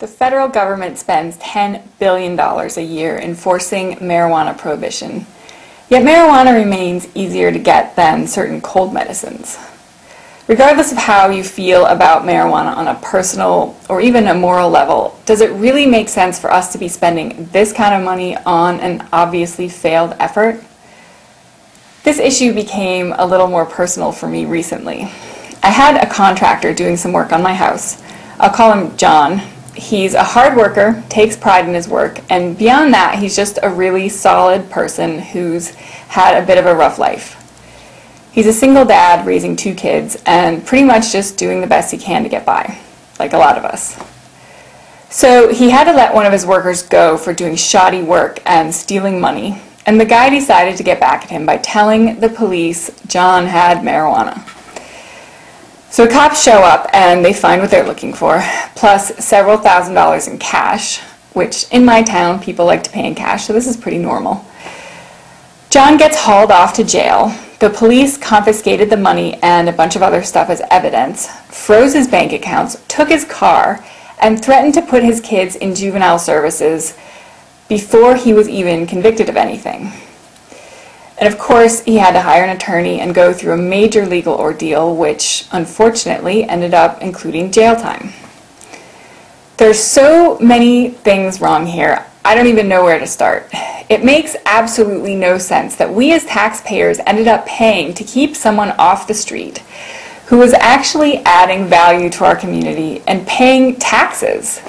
The federal government spends $10 billion a year enforcing marijuana prohibition, yet marijuana remains easier to get than certain cold medicines. Regardless of how you feel about marijuana on a personal or even a moral level, does it really make sense for us to be spending this kind of money on an obviously failed effort? This issue became a little more personal for me recently. I had a contractor doing some work on my house. I'll call him John. He's a hard worker, takes pride in his work, and beyond that, he's just a really solid person who's had a bit of a rough life. He's a single dad raising 2 kids and pretty much just doing the best he can to get by, like a lot of us. So he had to let one of his workers go for doing shoddy work and stealing money, and the guy decided to get back at him by telling the police John had marijuana. So cops show up and they find what they're looking for, plus several $1,000s in cash, which in my town people like to pay in cash, so this is pretty normal. John gets hauled off to jail. The police confiscated the money and a bunch of other stuff as evidence, froze his bank accounts, took his car, and threatened to put his kids in juvenile services before he was even convicted of anything. And of course, he had to hire an attorney and go through a major legal ordeal, which unfortunately ended up including jail time. There's so many things wrong here, I don't even know where to start. It makes absolutely no sense that we as taxpayers ended up paying to keep someone off the street who was actually adding value to our community and paying taxes.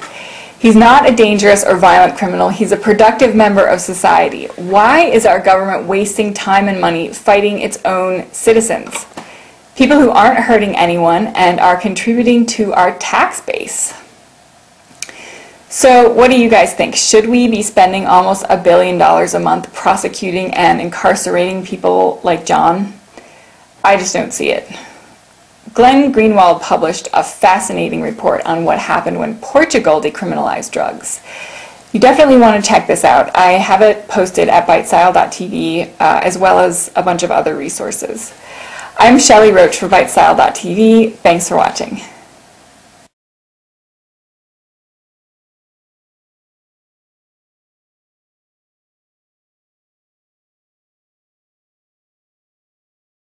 He's not a dangerous or violent criminal. He's a productive member of society. Why is our government wasting time and money fighting its own citizens? People who aren't hurting anyone and are contributing to our tax base. So what do you guys think? Should we be spending almost $1 billion a month prosecuting and incarcerating people like John? I just don't see it. Glenn Greenwald published a fascinating report on what happened when Portugal decriminalized drugs. You definitely want to check this out. I have it posted at bitestyle.tv as well as a bunch of other resources. I'm Shelley Roach for bitestyle.tv. Thanks for watching.